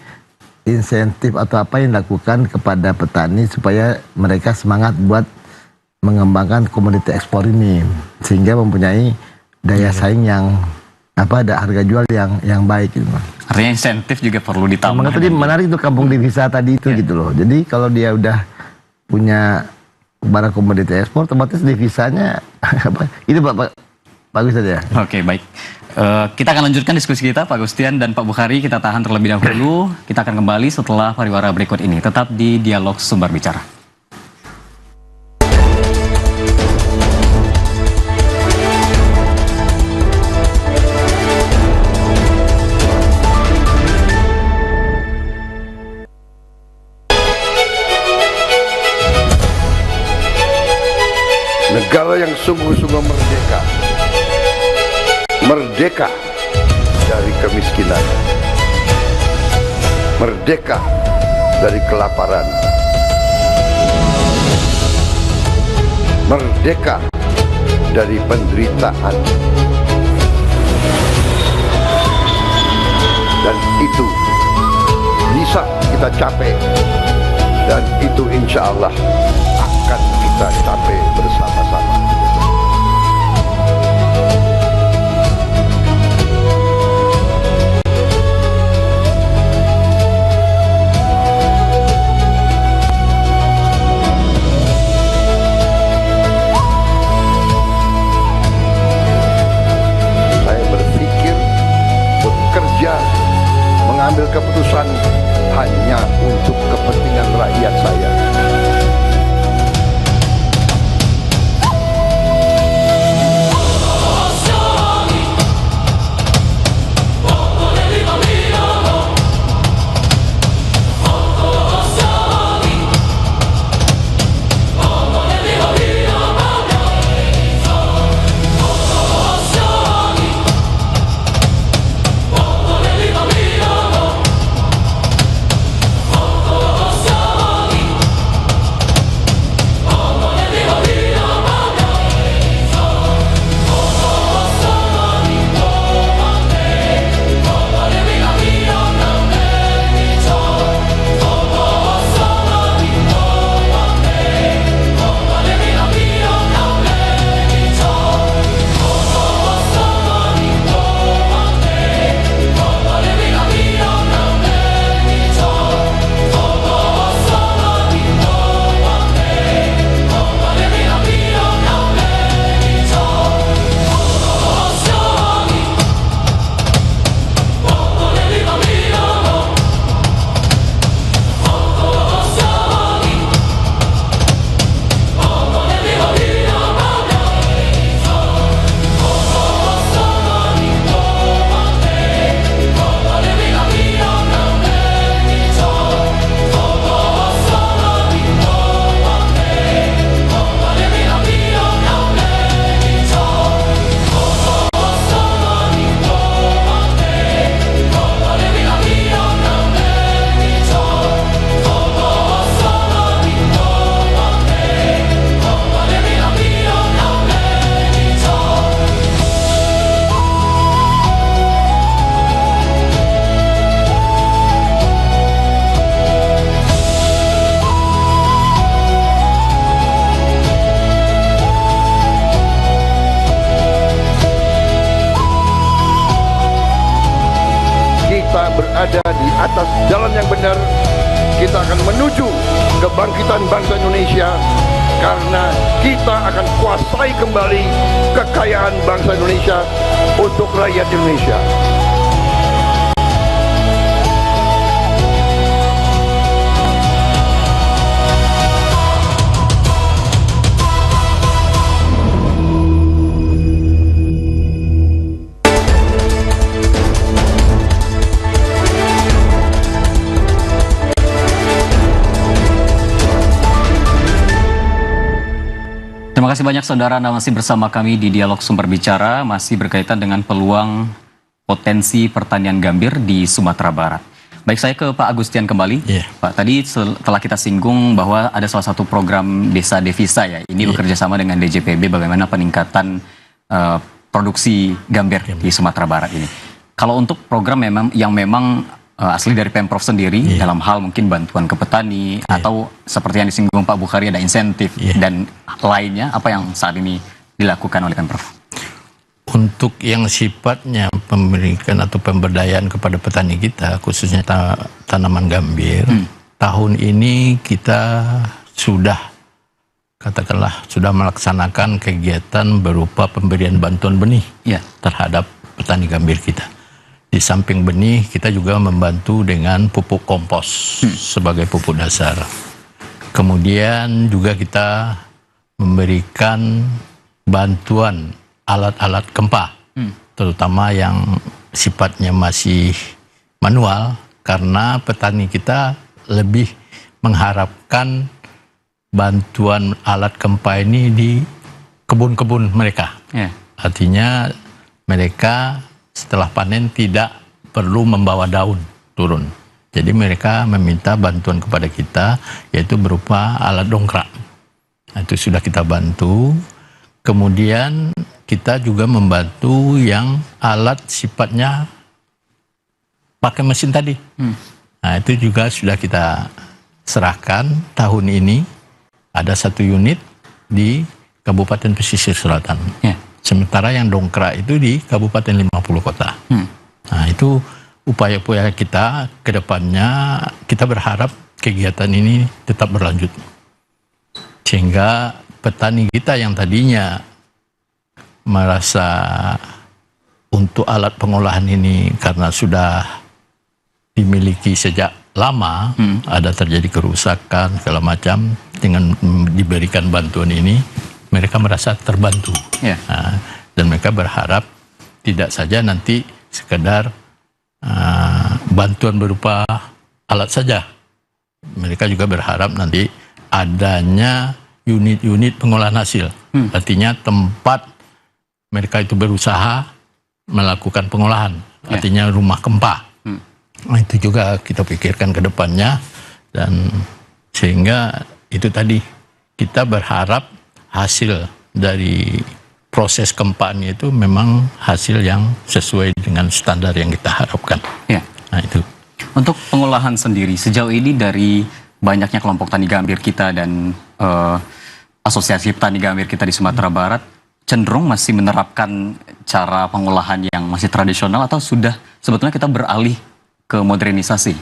insentif atau apa yang dilakukan kepada petani supaya mereka semangat buat mengembangkan komoditi ekspor ini, sehingga mempunyai daya saing yang ada harga jual yang baik gitu. Artinya insentif juga perlu ditambah. Makanya tadi menarik itu kampung devisa tadi itu gitu loh. Jadi kalau dia udah punya barang komoditi ekspor, otomatis devisanya itu bagus saja. Oke, baik. Kita akan lanjutkan diskusi kita, Pak Gustian dan Pak Bukhari. Kita tahan terlebih dahulu. Kita akan kembali setelah pariwara berikut ini. Tetap di Dialog Sumber Bicara. Negara yang sungguh-sungguh merdeka. Merdeka dari kemiskinan. Merdeka dari kelaparan. Merdeka dari penderitaan. Dan itu bisa kita capai. Dan itu insya Allah akan kita capai bersama-sama. Saya berpikir, bekerja, mengambil keputusan hanya untuk kepentingan rakyat saya. Berada di atas jalan yang benar, kita akan menuju kebangkitan bangsa Indonesia karena kita akan kuasai kembali kekayaan bangsa Indonesia untuk rakyat Indonesia. Terima kasih banyak saudara Anda masih bersama kami di Dialog Sumber Bicara, masih berkaitan dengan peluang potensi pertanian gambir di Sumatera Barat. Baik, saya ke Pak Agustian kembali. Iya. Pak, tadi setelah kita singgung bahwa ada salah satu program Desa Devisa ya, ini bekerja sama dengan DJPB bagaimana peningkatan produksi gambir di Sumatera Barat ini. Kalau untuk program yang memang asli dari Pemprov sendiri dalam hal mungkin bantuan ke petani atau seperti yang disinggung Pak Bukhari ada insentif dan lainnya, apa yang saat ini dilakukan oleh Pemprov? Untuk yang sifatnya pemberikan atau pemberdayaan kepada petani kita, khususnya tanaman gambir, tahun ini kita sudah melaksanakan kegiatan berupa pemberian bantuan benih terhadap petani gambir kita. Di samping benih, kita juga membantu dengan pupuk kompos sebagai pupuk dasar. Kemudian juga kita memberikan bantuan alat-alat gempa, terutama yang sifatnya masih manual, karena petani kita lebih mengharapkan bantuan alat gempa ini di kebun-kebun mereka. Artinya mereka setelah panen tidak perlu membawa daun turun. Jadi mereka meminta bantuan kepada kita, yaitu berupa alat dongkrak. Itu sudah kita bantu. Kemudian kita juga membantu yang alat sifatnya pakai mesin tadi. Nah, itu juga sudah kita serahkan tahun ini. Ada 1 unit di Kabupaten Pesisir Selatan. Sementara yang dongkrak itu di Kabupaten 50 kota. Nah, itu upaya-upaya kita ke depannya, kita berharap kegiatan ini tetap berlanjut. Sehingga petani kita yang tadinya merasa untuk alat pengolahan ini karena sudah dimiliki sejak lama, ada terjadi kerusakan segala macam, dengan diberikan bantuan ini mereka merasa terbantu. Nah, dan mereka berharap tidak saja nanti sekedar bantuan berupa alat saja, mereka juga berharap nanti adanya unit-unit pengolahan hasil. Artinya tempat mereka itu berusaha melakukan pengolahan, artinya rumah gempa. Nah, itu juga kita pikirkan ke depannya, dan sehingga itu tadi kita berharap hasil dari proses gempanya itu memang hasil yang sesuai dengan standar yang kita harapkan. Nah, itu. Untuk pengolahan sendiri sejauh ini dari banyaknya kelompok tani gambir kita dan asosiasi petani gambir kita di Sumatera Barat, cenderung masih menerapkan cara pengolahan yang masih tradisional atau sudah sebetulnya kita beralih ke modernisasi?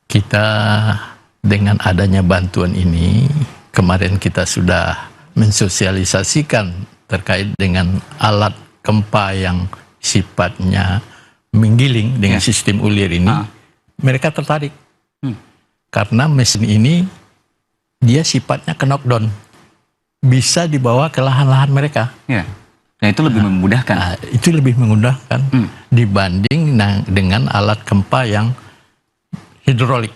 Kita dengan adanya bantuan ini, kemarin kita sudah mensosialisasikan terkait dengan alat gempa yang sifatnya menggiling dengan sistem ulir ini. Mereka tertarik karena mesin ini dia sifatnya knockdown, bisa dibawa ke lahan-lahan mereka. Nah, itu lebih memudahkan. Itu lebih memudahkan dibanding dengan alat gempa yang hidrolik.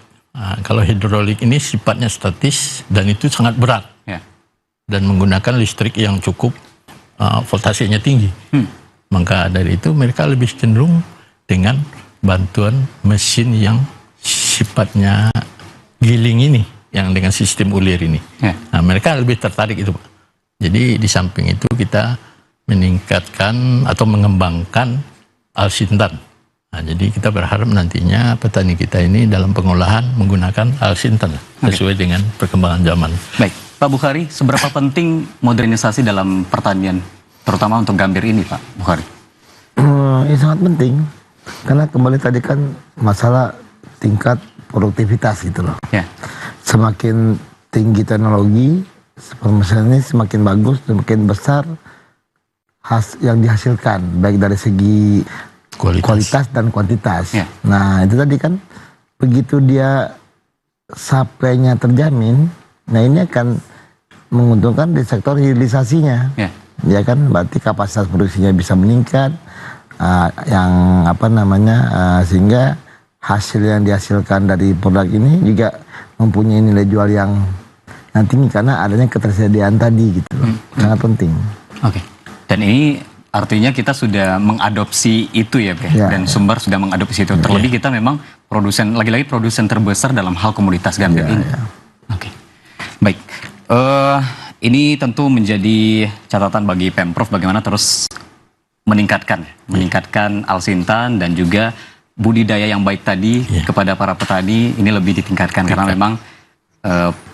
Kalau hidrolik ini sifatnya statis dan itu sangat berat dan menggunakan listrik yang cukup voltasenya tinggi. Maka dari itu mereka lebih cenderung dengan bantuan mesin yang sifatnya giling ini, yang dengan sistem ulir ini. Nah, mereka lebih tertarik itu, Pak. Jadi di samping itu kita meningkatkan atau mengembangkan alsintan. Nah, jadi kita berharap nantinya petani kita ini dalam pengolahan menggunakan alsintan sesuai dengan perkembangan zaman. Baik, Pak Bukhari, seberapa penting modernisasi dalam pertanian, terutama untuk gambir ini, Pak Bukhari? Ini sangat penting, karena kembali tadi kan masalah tingkat produktivitas gitu loh. Semakin tinggi teknologi, misalnya ini semakin bagus, semakin besar yang dihasilkan, baik dari segi kualitas dan kuantitas. Nah, itu tadi kan begitu dia supply-nya terjamin, nah ini akan menguntungkan di sektor hilirisasinya. Ya kan, berarti kapasitas produksinya bisa meningkat, sehingga hasil yang dihasilkan dari produk ini juga mempunyai nilai jual yang tinggi karena adanya ketersediaan tadi gitu loh. Sangat penting. Dan ini Artinya kita sudah mengadopsi itu ya, Beh, Ya, dan ya. Sumbar sudah mengadopsi itu. Terlebih kita memang produsen, lagi-lagi produsen terbesar dalam hal komoditas gambir Ya, ini. ya. Oke, baik. Ini tentu menjadi catatan bagi Pemprov bagaimana terus meningkatkan alsintan dan juga budidaya yang baik tadi kepada para petani ini lebih ditingkatkan karena memang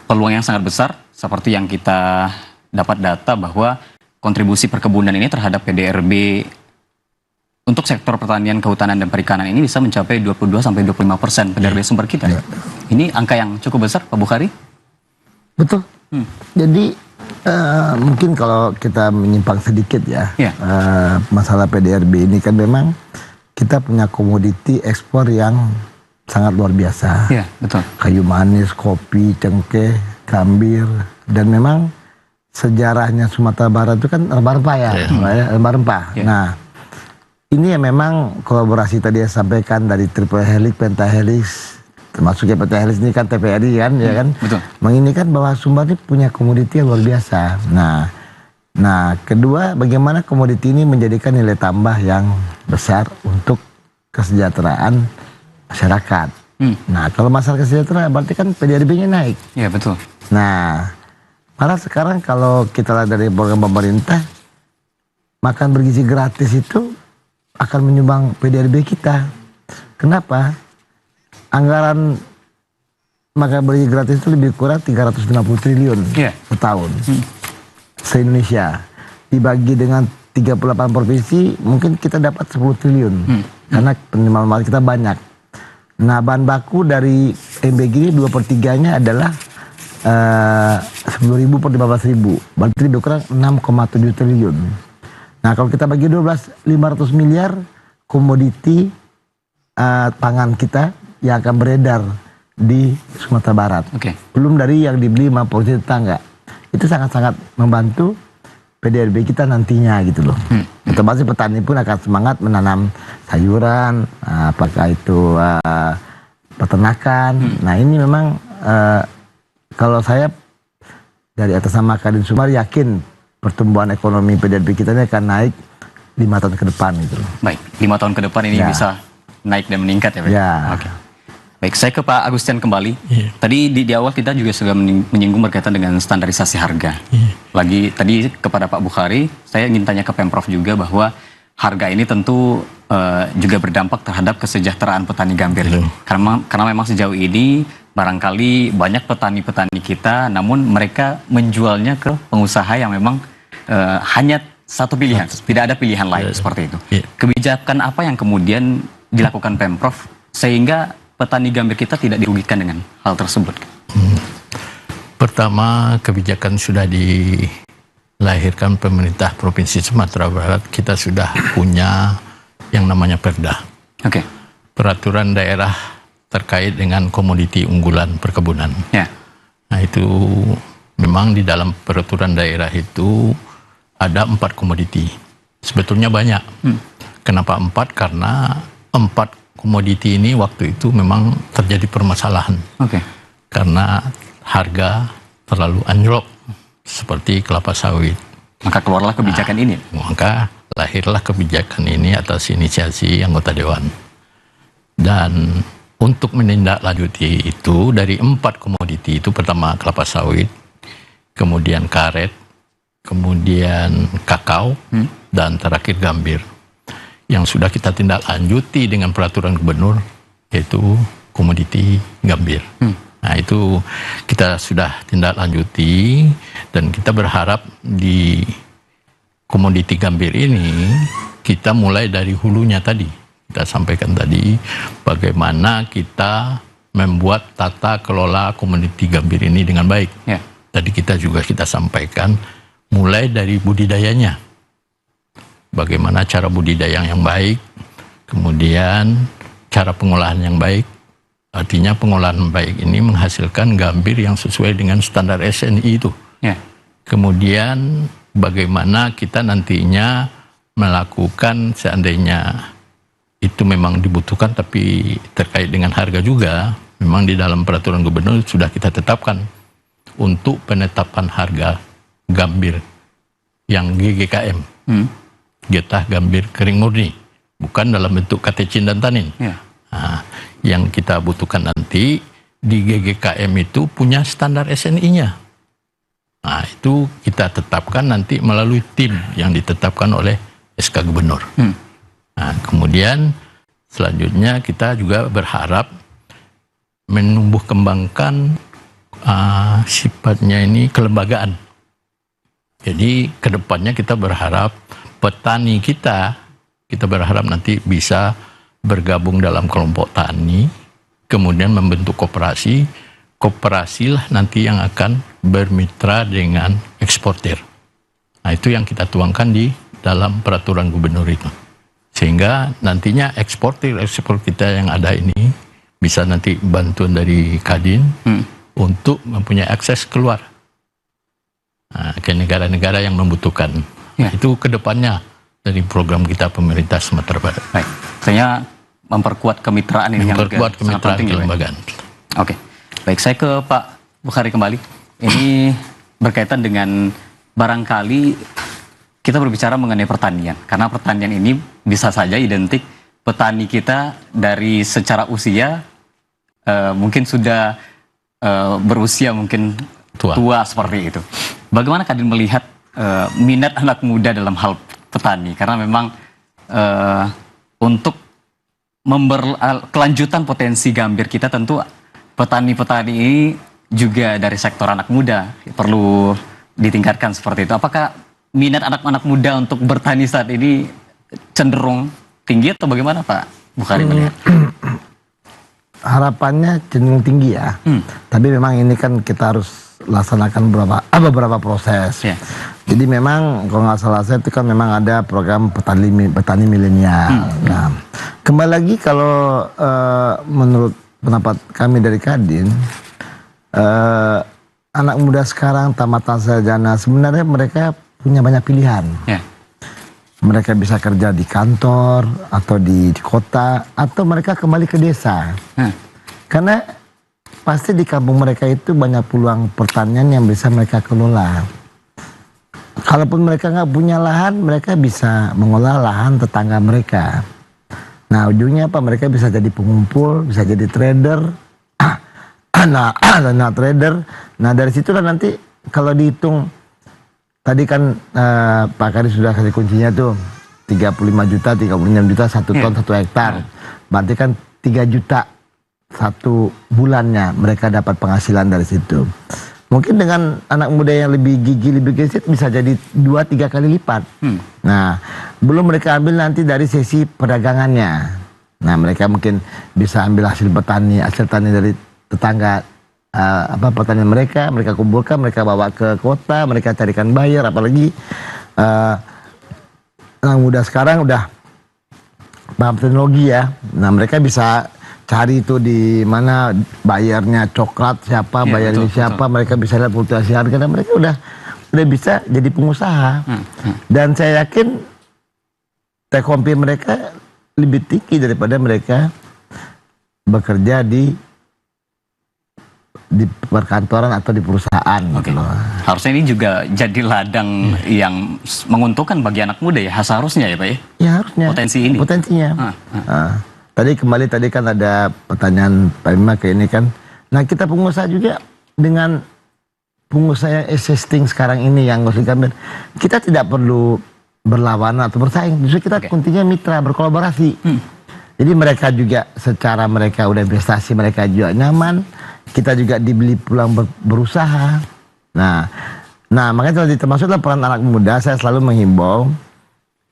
peluang yang sangat besar seperti yang kita dapat data bahwa kontribusi perkebunan ini terhadap PDRB untuk sektor pertanian, kehutanan, dan perikanan ini bisa mencapai 22-25% PDRB sumber kita. Ini angka yang cukup besar, Pak Bukhari? Betul. Jadi mungkin kalau kita menyimpang sedikit ya, masalah PDRB ini kan memang kita punya komoditi ekspor yang sangat luar biasa. Iya, betul. Kayu manis, kopi, cengkeh, gambir, dan memang sejarahnya Sumatera Barat itu kan rempah-rempah ya, rempah-rempah. Nah, ini ya memang kolaborasi tadi yang sampaikan dari triple helix, pentahelix, termasuk ya pentahelix ini kan TPRI kan, ya kan, betul. menginginkan bahwa Sumbar ini punya komoditi yang luar biasa. Nah, kedua, bagaimana komoditi ini menjadikan nilai tambah yang besar untuk kesejahteraan masyarakat. Nah, kalau masalah kesejahteraan berarti kan PDRB-nya naik. Iya, betul. Nah, malah sekarang kalau kita lihat dari program pemerintah, makan bergizi gratis itu akan menyumbang PDRB kita. Kenapa? Anggaran makan bergizi gratis itu lebih kurang 350 triliun setahun. Se-Indonesia. Dibagi dengan 38 provinsi, mungkin kita dapat 10 triliun. Karena penerimaan kita banyak. Nah, bahan baku dari MBG ini 2/3-nya adalah 10.000 per 15.000, berarti lebih kurang 6,7 triliun. Nah, kalau kita bagi 12, 500 miliar komoditi pangan kita yang akan beredar di Sumatera Barat. Belum dari yang dibeli sama provinsi tetangga. Itu sangat-sangat membantu PDRB kita nantinya gitu loh. Otomatis petani pun akan semangat menanam sayuran, apakah itu peternakan. Nah, ini memang kalau saya dari atas nama Kadin Sumbar yakin pertumbuhan ekonomi PDRB kita ini akan naik 5 tahun ke depan gitu loh. Baik, 5 tahun ke depan ini bisa naik dan meningkat ya, Pak? Ya. Oke. Baik, saya ke Pak Agustian kembali. Tadi di awal kita juga sudah menyinggung berkaitan dengan standarisasi harga. Lagi tadi kepada Pak Bukhari, saya ingin tanya ke Pemprov juga bahwa harga ini tentu juga berdampak terhadap kesejahteraan petani gambir. Karena memang sejauh ini barangkali banyak petani-petani kita, namun mereka menjualnya ke pengusaha yang memang hanya satu pilihan, tidak ada pilihan lain seperti itu. Kebijakan apa yang kemudian dilakukan Pemprov sehingga petani gambir kita tidak dirugikan dengan hal tersebut? Pertama, kebijakan sudah dilahirkan pemerintah Provinsi Sumatera Barat. Kita sudah punya yang namanya Perda. Peraturan daerah terkait dengan komoditi unggulan perkebunan. Nah, itu memang di dalam peraturan daerah itu ada 4 komoditi. Sebetulnya banyak. Kenapa 4? Karena 4 komoditi ini waktu itu memang terjadi permasalahan. Karena harga terlalu anjlok seperti kelapa sawit. Maka keluarlah kebijakan ini. Maka lahirlah kebijakan ini atas inisiasi anggota dewan. Dan untuk menindaklanjuti itu dari 4 komoditi itu, pertama kelapa sawit, kemudian karet, kemudian kakao, dan terakhir gambir. Yang sudah kita tindak lanjuti dengan peraturan gubernur yaitu komoditi gambir. Nah, itu kita sudah tindak lanjuti dan kita berharap di komoditi gambir ini kita mulai dari hulunya tadi. Kita sampaikan tadi bagaimana kita membuat tata kelola komoditi gambir ini dengan baik. Tadi kita sampaikan mulai dari budidayanya. Bagaimana cara budidaya yang baik, kemudian cara pengolahan yang baik. Artinya pengolahan baik ini menghasilkan gambir yang sesuai dengan standar SNI itu. Kemudian bagaimana kita nantinya melakukan seandainya itu memang dibutuhkan tapi terkait dengan harga juga, memang di dalam peraturan gubernur sudah kita tetapkan untuk penetapan harga gambir yang GGKM. getah gambir kering murni, bukan dalam bentuk katechin dan tanin. Ya. Nah, yang kita butuhkan nanti di GGKM itu punya standar SNI-nya. Nah, itu kita tetapkan nanti melalui tim yang ditetapkan oleh SK Gubernur. Nah, kemudian selanjutnya kita juga berharap menumbuh kembangkan sifatnya ini kelembagaan. Jadi kedepannya kita berharap petani kita berharap nanti bisa bergabung dalam kelompok tani, kemudian membentuk koperasi. Koperasilah nanti yang akan bermitra dengan eksportir. Nah, itu yang kita tuangkan di dalam peraturan gubernur itu. Sehingga nantinya ekspor kita yang ada ini bisa nanti bantuan dari Kadin untuk mempunyai akses keluar ke negara-negara yang membutuhkan. Ya. Itu kedepannya dari program kita pemerintah Sumatera Barat. Baik, saya memperkuat kemitraan ini yang Memperkuat juga sangat kemitraan penting ya, Pak. kelembagaan. Oke, baik, saya ke Pak Bukhari kembali. Ini berkaitan dengan barangkali kita berbicara mengenai pertanian, karena pertanian ini bisa saja identik petani kita dari secara usia mungkin sudah berusia mungkin tua seperti itu. Bagaimana Kadin melihat minat anak muda dalam hal petani? Karena memang untuk kelanjutan potensi gambir kita tentu petani-petani ini juga dari sektor anak muda perlu ditingkatkan seperti itu. Apakah minat anak-anak muda untuk bertani saat ini cenderung tinggi atau bagaimana Pak Bukhari melihat? Harapannya cenderung tinggi ya. Tapi memang ini kan kita harus laksanakan beberapa proses. Ya. Jadi memang kalau nggak salah saya itu kan memang ada program petani milenial. Nah, kembali lagi kalau menurut pendapat kami dari Kadin, anak muda sekarang tamatan sarjana sebenarnya mereka punya banyak pilihan. Ya. Mereka bisa kerja di kantor atau di kota atau mereka kembali ke desa. Karena pasti di kampung mereka itu banyak peluang pertanian yang bisa mereka kelola. Kalaupun mereka nggak punya lahan, mereka bisa mengolah lahan tetangga mereka. Nah, ujungnya apa? Mereka bisa jadi pengumpul, bisa jadi trader. Nah, trader. Nah, dari situlah nanti kalau dihitung, tadi kan Pak Kadin sudah kasih kuncinya tuh, 35 juta, 36 juta, 1 ton 1 hektar. Berarti kan 3 juta satu bulannya mereka dapat penghasilan dari situ. Mungkin dengan anak muda yang lebih gigi, lebih gesit bisa jadi 2-3 kali lipat. Nah, belum mereka ambil nanti dari sesi perdagangannya. Nah, mereka mungkin bisa ambil hasil tani dari tetangga, pertanian mereka kumpulkan, mereka bawa ke kota, mereka carikan buyer. Apalagi anak muda sekarang udah paham teknologi ya. Nah, mereka bisa cari itu di mana bayarnya coklat siapa, ya, bayar ini siapa, mereka bisa lihat fluktuasi harga dan mereka udah bisa jadi pengusaha. Dan saya yakin take home pay mereka lebih tinggi daripada mereka bekerja di perkantoran atau di perusahaan. Oke. Gitu loh. Harusnya ini juga jadi ladang yang menguntungkan bagi anak muda ya, seharusnya ya Pak ya? Ya harusnya. Potensinya. Tadi kan ada pertanyaan Pak Bima ke ini kan. Nah, kita pengusaha juga dengan pengusaha yang existing sekarang ini yang ngurus gambir, kita tidak perlu berlawanan atau bersaing. Justru kita kuncinya mitra, berkolaborasi. Jadi mereka juga secara mereka udah investasi, mereka juga nyaman. Kita juga dibeli pulang berusaha. Nah makanya termasuklah peran anak muda. Saya selalu menghimbau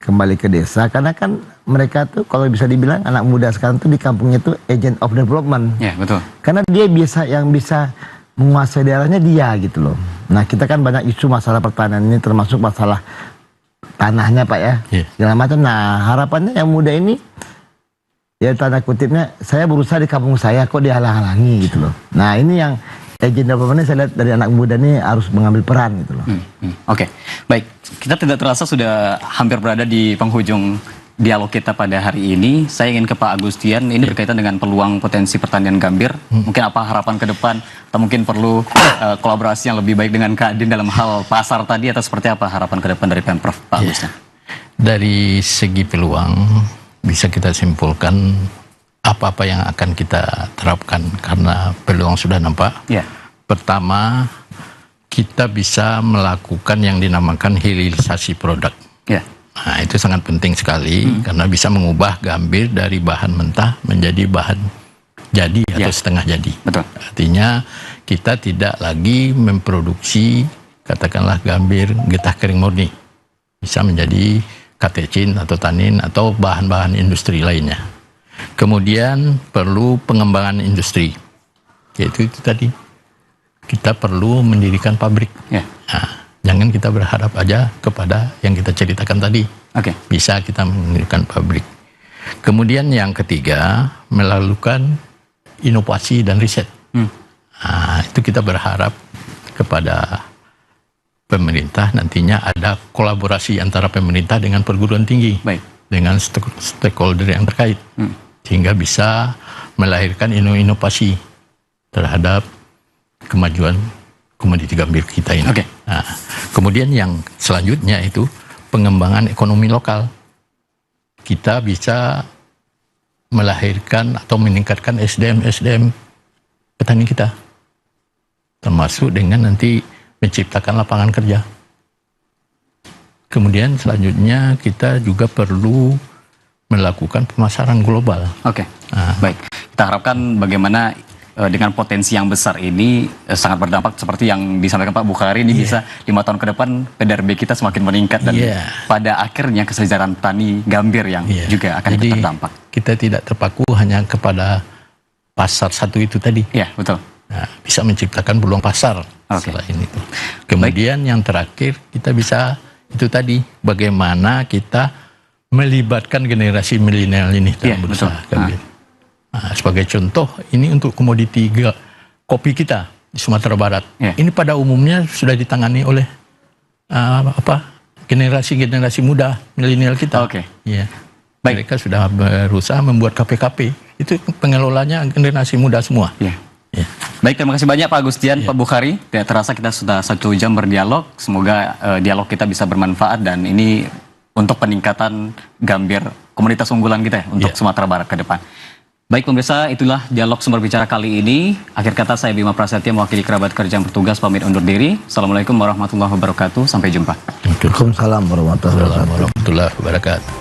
kembali ke desa, karena kan mereka tuh kalau bisa dibilang anak muda sekarang tuh di kampungnya tuh agent of development. Ya, betul. Karena dia yang bisa menguasai daerahnya dia gitu loh. Nah, kita kan banyak isu masalah pertanian ini, termasuk masalah tanahnya Pak ya. Segala macam. Nah, harapannya yang muda ini ya tanda kutipnya, saya berusaha di kampung saya kok dihalang-halangi gitu loh. Nah, ini yang agent development saya lihat dari anak muda ini harus mengambil peran gitu loh. Oke, baik. Kita tidak terasa sudah hampir berada di penghujung dialog kita pada hari ini. Saya ingin ke Pak Agustian, ini berkaitan dengan peluang potensi pertanian gambir. Mungkin apa harapan ke depan, atau mungkin perlu kolaborasi yang lebih baik dengan Kadin dalam hal pasar tadi, atau seperti apa harapan ke depan dari Pemprov, Pak Agustian? Dari segi peluang bisa kita simpulkan apa-apa yang akan kita terapkan karena peluang sudah nampak. Ya. Pertama, kita bisa melakukan yang dinamakan hilirisasi produk. Ya. Nah, itu sangat penting sekali karena bisa mengubah gambir dari bahan mentah menjadi bahan jadi atau setengah jadi. Betul. Artinya kita tidak lagi memproduksi katakanlah gambir getah kering murni. Bisa menjadi katechin atau tanin atau bahan-bahan industri lainnya. Kemudian perlu pengembangan industri. Yaitu itu tadi. Kita perlu mendirikan pabrik. Ya. Nah, jangan kita berharap aja kepada yang kita ceritakan tadi. Oke. Bisa kita mendirikan pabrik. Kemudian yang ketiga, melakukan inovasi dan riset. Nah, itu kita berharap kepada pemerintah nantinya ada kolaborasi antara pemerintah dengan perguruan tinggi. Baik. Dengan stakeholder yang terkait. Sehingga bisa melahirkan inovasi terhadap kemajuan komoditi gambir kita ini. Oke. Nah, kemudian yang selanjutnya itu pengembangan ekonomi lokal. Kita bisa melahirkan atau meningkatkan SDM petani kita. Termasuk dengan nanti menciptakan lapangan kerja. Kemudian selanjutnya kita juga perlu melakukan pemasaran global. Oke. Baik. Kita harapkan bagaimana dengan potensi yang besar ini sangat berdampak seperti yang disampaikan Pak Bukhari ini bisa 5 tahun ke depan PDRB kita semakin meningkat dan pada akhirnya kesejahteraan petani gambir yang juga akan ikut terdampak. Kita tidak terpaku hanya kepada pasar satu itu tadi. Iya, betul. Nah, bisa menciptakan peluang pasar selain itu. Kemudian yang terakhir kita bisa itu tadi bagaimana kita melibatkan generasi milenial ini dalam berusaha gambir. Nah, sebagai contoh, ini untuk komoditi kopi kita di Sumatera Barat. Ini pada umumnya sudah ditangani oleh generasi muda milenial kita. Ya. Baik. Mereka sudah berusaha membuat KP-KP. Itu pengelolanya generasi muda semua. Ya. Baik, terima kasih banyak Pak Agustian, Pak Bukhari. Tidak terasa kita sudah 1 jam berdialog. Semoga dialog kita bisa bermanfaat dan ini untuk peningkatan gambir komunitas unggulan kita untuk Sumatera Barat ke depan. Baik pemirsa, itulah dialog Sumber Bicara kali ini. Akhir kata saya Bima Prasetya mewakili kerabat kerja yang bertugas pamit undur diri. Assalamualaikum warahmatullahi wabarakatuh. Sampai jumpa. Waalaikumsalam warahmatullahi wabarakatuh.